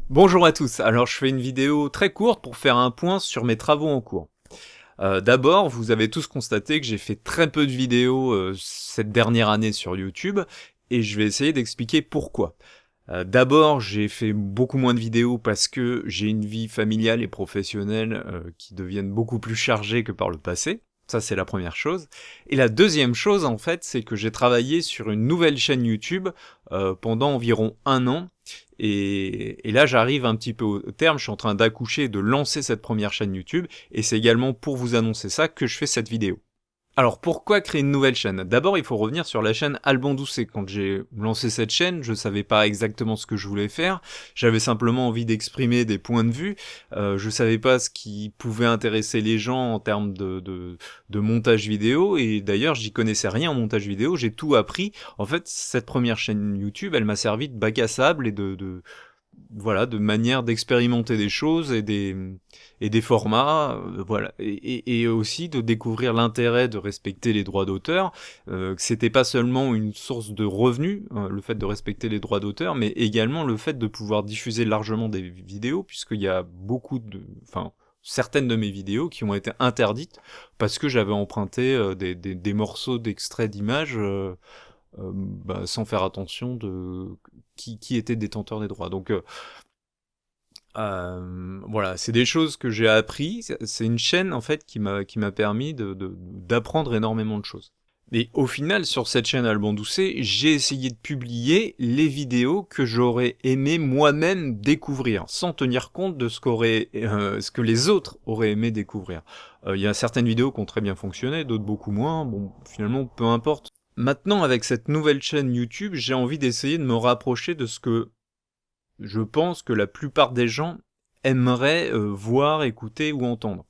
Bonjour à tous, alors je fais une vidéo très courte pour faire un point sur mes travaux en cours. D'abord, vous avez tous constaté que j'ai fait très peu de vidéos cette dernière année sur YouTube, et je vais essayer d'expliquer pourquoi. D'abord, j'ai fait beaucoup moins de vidéos parce que j'ai une vie familiale et professionnelle qui deviennent beaucoup plus chargées que par le passé. Ça, c'est la première chose. Et la deuxième chose, en fait, c'est que j'ai travaillé sur une nouvelle chaîne YouTube pendant environ un an. Et là, j'arrive un petit peu au terme. Je suis en train d'accoucher et de lancer cette première chaîne YouTube. Et c'est également pour vous annoncer ça que je fais cette vidéo. Alors pourquoi créer une nouvelle chaîne? D'abord il faut revenir sur la chaîne Alban Doucet. Quand j'ai lancé cette chaîne, je savais pas exactement ce que je voulais faire, j'avais simplement envie d'exprimer des points de vue, je savais pas ce qui pouvait intéresser les gens en termes de montage vidéo, et d'ailleurs j'y connaissais rien en montage vidéo, j'ai tout appris. En fait cette première chaîne YouTube elle m'a servi de bac à sable et voilà, de manière d'expérimenter des choses et des formats, voilà, et aussi de découvrir l'intérêt de respecter les droits d'auteur, que c'était pas seulement une source de revenus, le fait de respecter les droits d'auteur, mais également le fait de pouvoir diffuser largement des vidéos, puisqu'il y a certaines de mes vidéos qui ont été interdites parce que j'avais emprunté des morceaux d'extraits d'images sans faire attention de qui était détenteur des droits. Donc voilà, c'est des choses que j'ai appris. C'est une chaîne en fait qui m'a permis d'apprendre énormément de choses. Et au final, sur cette chaîne Alban Doucet, j'ai essayé de publier les vidéos que j'aurais aimé moi-même découvrir, sans tenir compte de ce que les autres auraient aimé découvrir. Il y a certaines vidéos qui ont très bien fonctionné, d'autres beaucoup moins. Bon, finalement, peu importe. Maintenant, avec cette nouvelle chaîne YouTube, j'ai envie d'essayer de me rapprocher de ce que je pense que la plupart des gens aimeraient voir, écouter ou entendre.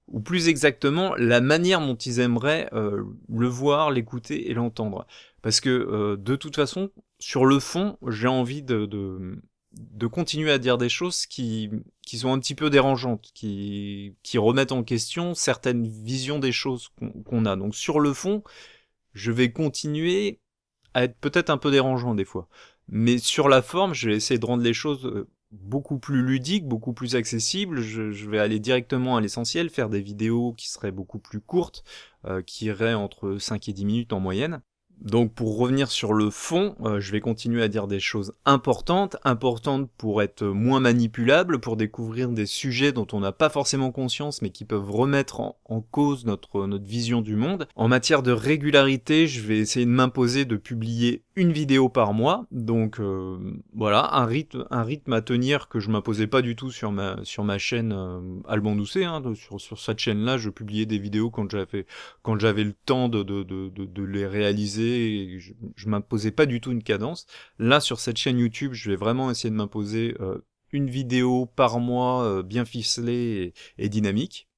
Ou plus exactement, la manière dont ils aimeraient le voir, l'écouter et l'entendre. Parce que de toute façon, sur le fond, j'ai envie de continuer à dire des choses qui sont un petit peu dérangeantes, qui remettent en question certaines visions des choses qu'on a. Donc sur le fond, je vais continuer à être peut-être un peu dérangeant des fois. Mais sur la forme, je vais essayer de rendre les choses beaucoup plus ludiques, beaucoup plus accessibles. Je vais aller directement à l'essentiel, faire des vidéos qui seraient beaucoup plus courtes, qui iraient entre 5 et 10 minutes en moyenne. Donc pour revenir sur le fond, je vais continuer à dire des choses importantes pour être moins manipulables, pour découvrir des sujets dont on n'a pas forcément conscience mais qui peuvent remettre en cause notre vision du monde. En matière de régularité, je vais essayer de m'imposer de publier une vidéo par mois, donc voilà, un rythme à tenir que je m'imposais pas du tout sur ma chaîne Alban Doucet, hein, sur cette chaîne-là, je publiais des vidéos quand j'avais le temps de les réaliser, et je m'imposais pas du tout une cadence. Là, sur cette chaîne YouTube, je vais vraiment essayer de m'imposer une vidéo par mois bien ficelée et dynamique.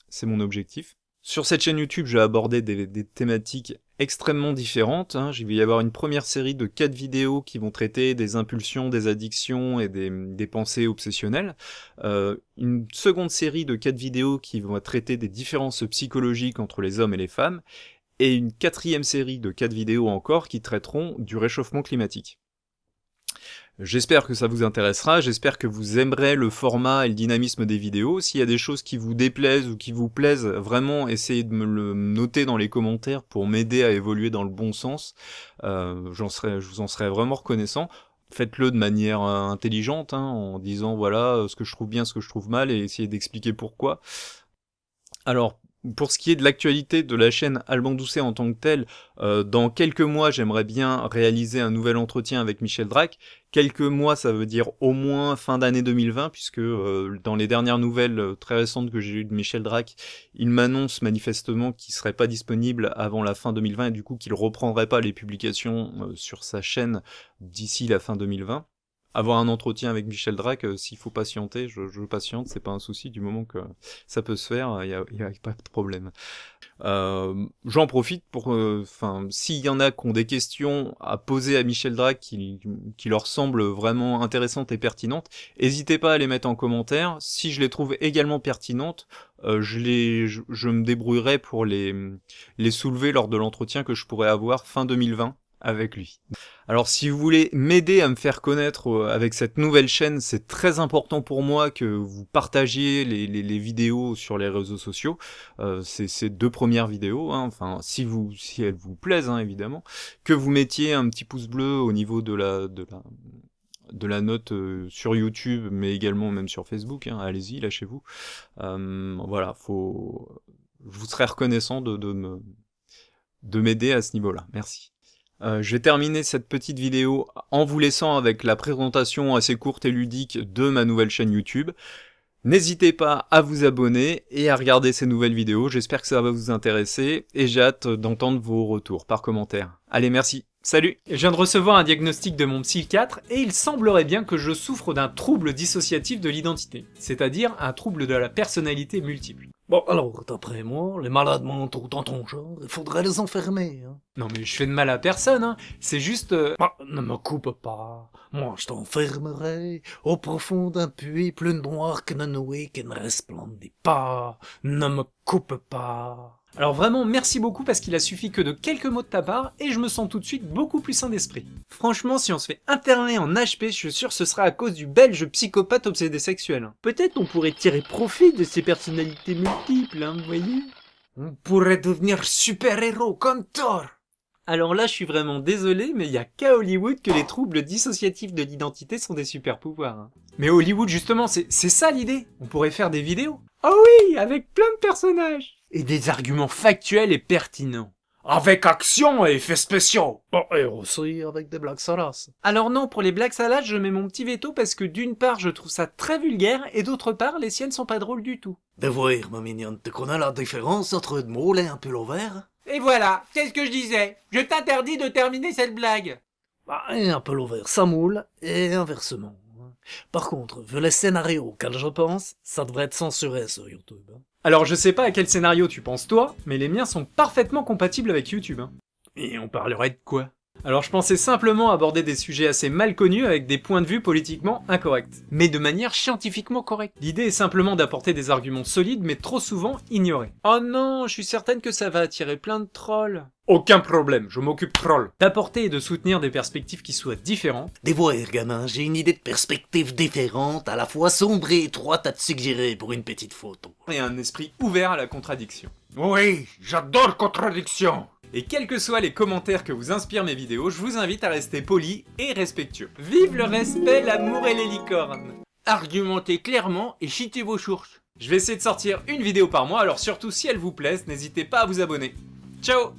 C'est mon objectif. Sur cette chaîne YouTube, je vais aborder des thématiques extrêmement différentes, hein. Il va y avoir une première série de 4 vidéos qui vont traiter des impulsions, des addictions et des pensées obsessionnelles. Une seconde série de 4 vidéos qui vont traiter des différences psychologiques entre les hommes et les femmes. Et une quatrième série de 4 vidéos encore qui traiteront du réchauffement climatique. J'espère que ça vous intéressera, j'espère que vous aimerez le format et le dynamisme des vidéos. S'il y a des choses qui vous déplaisent ou qui vous plaisent, vraiment essayez de me le noter dans les commentaires pour m'aider à évoluer dans le bon sens. Je vous en serais vraiment reconnaissant. Faites-le de manière intelligente, hein, en disant voilà ce que je trouve bien, ce que je trouve mal, et essayez d'expliquer pourquoi. Alors, pour ce qui est de l'actualité de la chaîne Alban Doucet en tant que telle, dans quelques mois, j'aimerais bien réaliser un nouvel entretien avec Michel Drac. Quelques mois, ça veut dire au moins fin d'année 2020, puisque dans les dernières nouvelles très récentes que j'ai eues de Michel Drac, il m'annonce manifestement qu'il serait pas disponible avant la fin 2020 et du coup qu'il reprendrait pas les publications sur sa chaîne d'ici la fin 2020. Avoir un entretien avec Michel Drac, s'il faut patienter, je patiente, c'est pas un souci, du moment que ça peut se faire, y a pas de problème. J'en profite pour, s'il y en a qui ont des questions à poser à Michel Drac qui leur semblent vraiment intéressantes et pertinentes, n'hésitez pas à les mettre en commentaire. Si je les trouve également pertinentes, je me débrouillerai pour les soulever lors de l'entretien que je pourrais avoir fin 2020. avec lui. Alors si vous voulez m'aider à me faire connaître avec cette nouvelle chaîne, c'est très important pour moi que vous partagiez les vidéos sur les réseaux sociaux. Ces 2 premières vidéos, hein, enfin si elles vous plaisent, hein, évidemment, que vous mettiez un petit pouce bleu au niveau de la note sur YouTube, mais également même sur Facebook, hein, allez-y, lâchez-vous. Voilà, je vous serais reconnaissant de m'aider à ce niveau-là, merci. Je vais terminer cette petite vidéo en vous laissant avec la présentation assez courte et ludique de ma nouvelle chaîne YouTube. N'hésitez pas à vous abonner et à regarder ces nouvelles vidéos, j'espère que ça va vous intéresser et j'ai hâte d'entendre vos retours par commentaire. Allez, merci, salut! Je viens de recevoir un diagnostic de mon psychiatre et il semblerait bien que je souffre d'un trouble dissociatif de l'identité, c'est-à-dire un trouble de la personnalité multiple. Bon, alors, d'après moi, les malades mentaux dans ton genre, il faudrait les enfermer, hein. Non mais je fais de mal à personne, hein. C'est juste... Bah, ne me coupe pas. Moi, je t'enfermerai au profond d'un puits plus noir que la nuit qui ne resplendit pas. Ne me coupe pas. Alors vraiment, merci beaucoup parce qu'il a suffi que de quelques mots de ta part et je me sens tout de suite beaucoup plus sain d'esprit. Franchement, si on se fait interner en HP, je suis sûr que ce sera à cause du belge psychopathe obsédé sexuel. Peut-être on pourrait tirer profit de ces personnalités multiples, hein, vous voyez? On pourrait devenir super-héros comme Thor. Alors là, je suis vraiment désolé, mais il y a qu'à Hollywood que les troubles dissociatifs de l'identité sont des super pouvoirs. Hein. Mais Hollywood, justement, c'est ça l'idée. On pourrait faire des vidéos. Oh oui, avec plein de personnages. Et des arguments factuels et pertinents. Avec action et effets spéciaux. Bon, et aussi avec des blagues salaces. Alors non, pour les blagues salades, je mets mon petit veto parce que d'une part, je trouve ça très vulgaire et d'autre part, les siennes sont pas drôles du tout. De voir, ma mignonne, tu connais la différence entre une moule et un pull vert? Et voilà, c'est ce que je disais. Je t'interdis de terminer cette blague. Bah, et un pull vert, ça moule, et inversement. Par contre, vu les scénarios auxquels je pense, ça devrait être censuré sur YouTube. Alors je sais pas à quel scénario tu penses toi, mais les miens sont parfaitement compatibles avec YouTube. Hein. Et on parlerait de quoi? Alors je pensais simplement aborder des sujets assez mal connus avec des points de vue politiquement incorrects, mais de manière scientifiquement correcte. L'idée est simplement d'apporter des arguments solides mais trop souvent ignorés. Oh non, je suis certaine que ça va attirer plein de trolls. Aucun problème, je m'occupe troll. D'apporter et de soutenir des perspectives qui soient différentes. Des voir, gamin, j'ai une idée de perspective différente, à la fois sombre et étroite à te suggérer pour une petite photo. Et un esprit ouvert à la contradiction. Oui, j'adore contradiction. Et quels que soient les commentaires que vous inspirent mes vidéos, je vous invite à rester poli et respectueux. Vive le respect, l'amour et les licornes! Argumentez clairement et chitez vos sources. Je vais essayer de sortir une vidéo par mois, alors surtout si elle vous plaise, n'hésitez pas à vous abonner. Ciao!